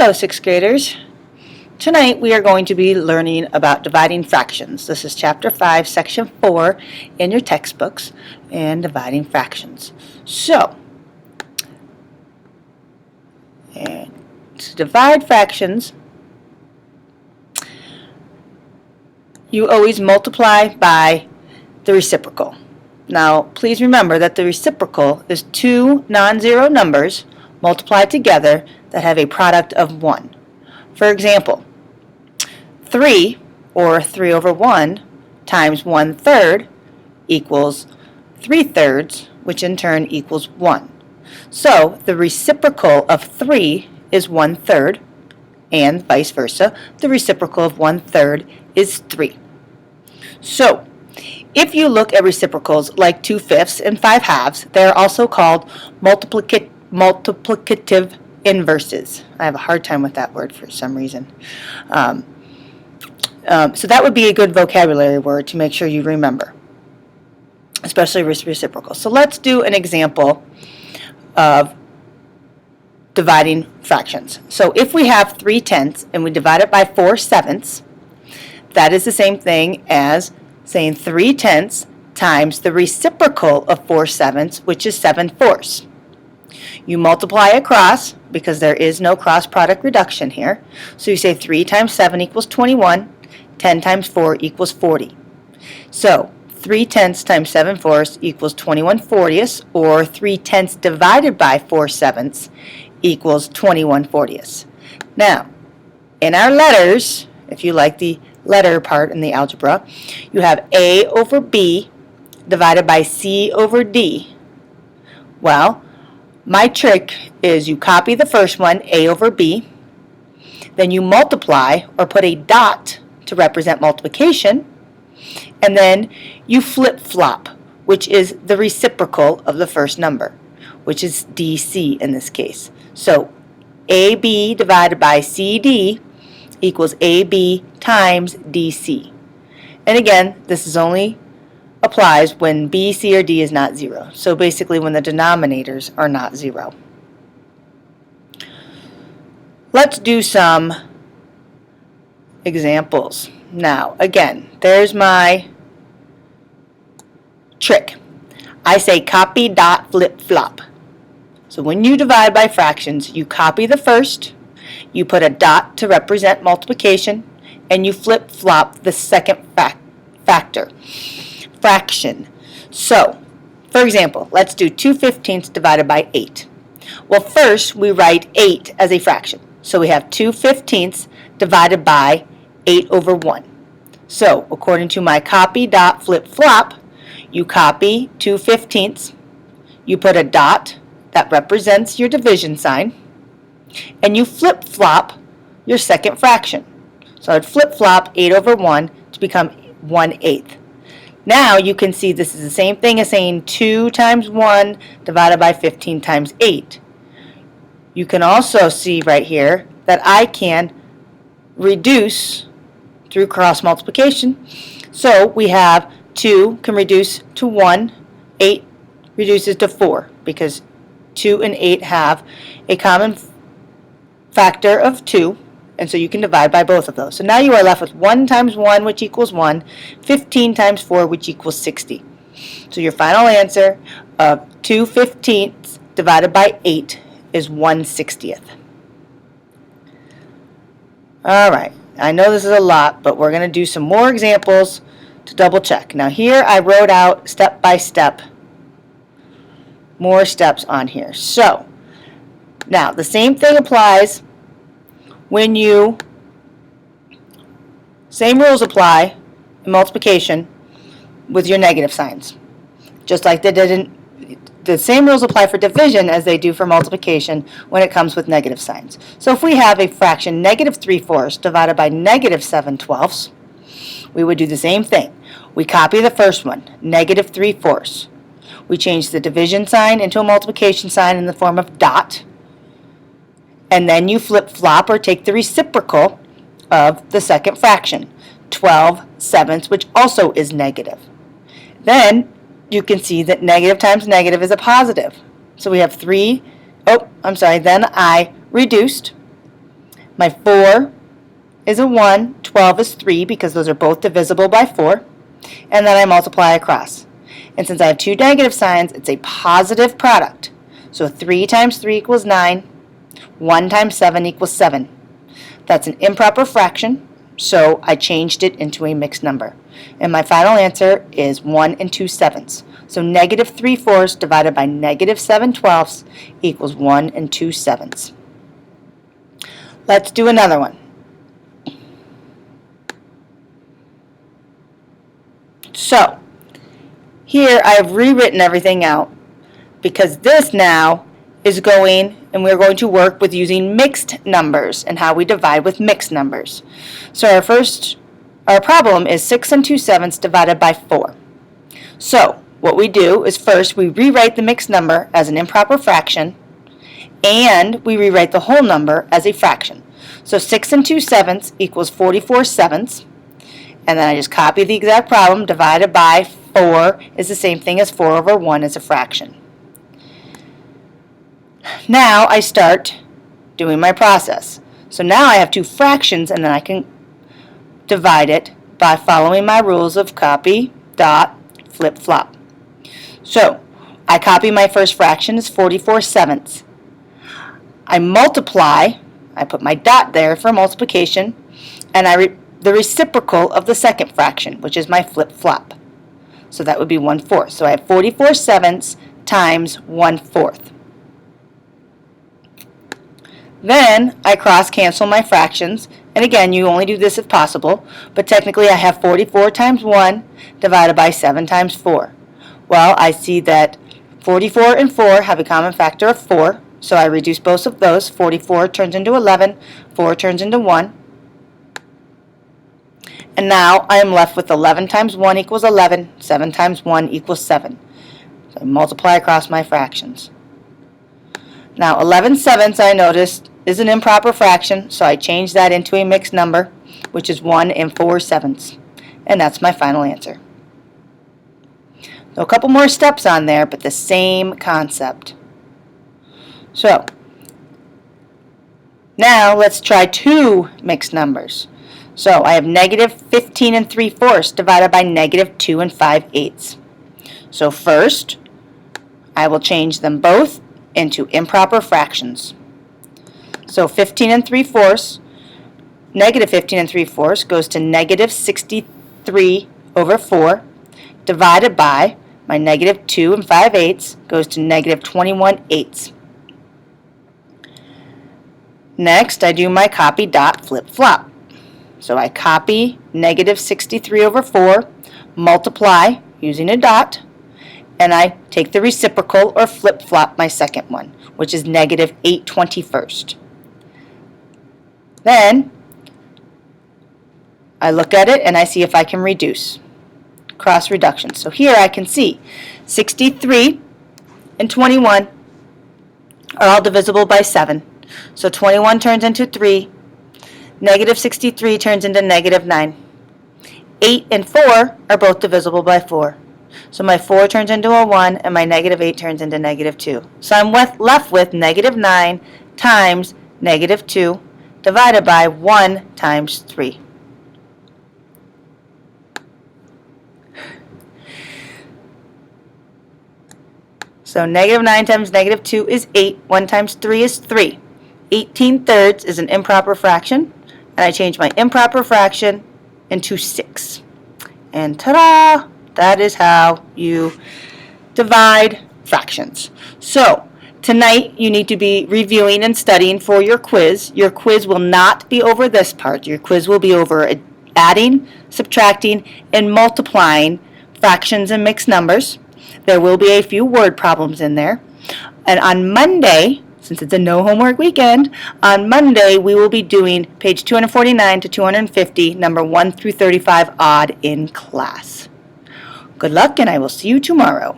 Hello, 6th graders. Tonight we are going to be learning about dividing fractions. This is Chapter 5, Section 4 in your textbooks, and dividing fractions. So, to divide fractions, you always multiply by the reciprocal. Now, please remember that the reciprocal is two non-zero numbers multiplied together that have a product of 1. For example, 3, or 3 over 1, times 1/3 equals 3/3, which in turn equals 1. So, the reciprocal of 3 is 1/3, and vice versa, the reciprocal of 1/3 is 3. So, if you look at reciprocals like 2/5 and 5/2, they are also called multiplicative inverses. I have a hard time with that word for some reason. So that would be a good vocabulary word to make sure you remember, especially reciprocal. So let's do an example of dividing fractions. So if we have 3/10 and we divide it by 4/7, that is the same thing as saying 3/10 times the reciprocal of 4/7, which is 7/4. You multiply across because there is no cross product reduction here. So you say 3 times 7 equals 21, 10 times 4 equals 40. So 3/10 times 7/4 equals 21/40, or 3/10 divided by 4/7 equals 21/40. Now, in our letters, if you like the letter part in the algebra, you have A over B divided by C over D. Well, my trick is you copy the first one, A over B, then you multiply or put a dot to represent multiplication, and then you flip-flop, which is the reciprocal of the first number, which is DC in this case. So AB divided by CD equals AB times DC. And again, this is only applies when B, C, or D is not 0. So basically when the denominators are not 0. Let's do some examples. Now, again, there's my trick. I say copy, dot, flip, flop. So when you divide by fractions, you copy the first, you put a dot to represent multiplication, and you flip, flop the second fraction. So, for example, let's do 2/15 divided by 8. Well, first we write 8 as a fraction. So we have 2/15 divided by 8 over 1. So, according to my copy, dot, flip, flop, you copy 2/15, you put a dot that represents your division sign, and you flip, flop your second fraction. So I'd flip, flop 8 over 1 to become 1/8. Now you can see this is the same thing as saying 2 times 1 divided by 15 times 8. You can also see right here that I can reduce through cross multiplication. So we have 2 can reduce to 1, 8 reduces to 4, because 2 and 8 have a common factor of 2. And so you can divide by both of those. So now you are left with 1 times 1, which equals 1, 15 times 4, which equals 60. So your final answer of 2/15 divided by 8 is 1/60. All right, I know this is a lot, but we're going to do some more examples to double check. Now here I wrote out step by step, more steps on here. So now the same thing applies when same rules apply in multiplication with your negative signs. Just like the same rules apply for division as they do for multiplication when it comes with negative signs. So if we have a fraction -3/4 divided by -7/12, we would do the same thing. We copy the first one, -3/4. We change the division sign into a multiplication sign in the form of dot, and then you flip-flop or take the reciprocal of the second fraction, 12/7, which also is negative. Then you can see that negative times negative is a positive. So we have 3, then I reduced, My 4 is a 1, 12 is 3 because those are both divisible by 4, and then I multiply across. And since I have two negative signs, it's a positive product. So 3 times 3 equals 9, 1 times 7 equals 7. That's an improper fraction, so I changed it into a mixed number. And my final answer is 1 2/7. So negative 3/4 divided by negative 7/12 equals 1 2/7. Let's do another one. So here I have rewritten everything out because this now is going, and we're going to work with using mixed numbers and how we divide with mixed numbers. So our problem is 6 2/7 divided by 4. So what we do is first we rewrite the mixed number as an improper fraction, and we rewrite the whole number as a fraction. So 6 2/7 equals 44/7, and then I just copy the exact problem. Divided by 4 is the same thing as 4 over 1 is a fraction. Now I start doing my process. So now I have two fractions, and then I can divide it by following my rules of copy, dot, flip, flop. So I copy my first fraction as 44/7. I multiply, I put my dot there for multiplication, and the reciprocal of the second fraction, which is my flip, flop. So that would be 1/4. So I have 44/7 times 1/4. Then I cross cancel my fractions, and again you only do this if possible, but technically I have 44 times 1 divided by 7 times 4. Well, I see that 44 and 4 have a common factor of 4, so I reduce both of those. 44 turns into 11, 4 turns into 1. And now I am left with 11 times 1 equals 11, 7 times 1 equals 7. So I multiply across my fractions. Now 11/7 I noticed is an improper fraction, so I change that into a mixed number, which is 1 4/7. And that's my final answer. So a couple more steps on there, but the same concept. So now let's try two mixed numbers. So I have negative 15 3/4 divided by negative 2 5/8. So first, I will change them both into improper fractions. So 15 3/4, negative 15 3/4 goes to negative 63 over 4, divided by my negative 2 5/8 goes to negative 21/8. Next, I do my copy, dot, flip, flop. So I copy negative 63 over 4, multiply using a dot, and I take the reciprocal or flip-flop my second one, which is negative 8/21. Then I look at it and I see if I can reduce. Cross reduction. So here I can see 63 and 21 are all divisible by 7. So 21 turns into 3. Negative 63 turns into negative 9. 8 and 4 are both divisible by 4. So my 4 turns into a 1, and my negative 8 turns into negative 2. So I'm left with negative 9 times negative 2 divided by 1 times 3. So negative 9 times negative 2 is 8. 1 times 3 is 3. 18/3 is an improper fraction, and I change my improper fraction into 6. And ta-da! That is how you divide fractions. So tonight you need to be reviewing and studying for your quiz. Your quiz will not be over this part. Your quiz will be over adding, subtracting, and multiplying fractions and mixed numbers. There will be a few word problems in there. And on Monday, since it's a no homework weekend, on Monday we will be doing page 249 to 250, number 1 through 35 odd in class. Good luck, and I will see you tomorrow.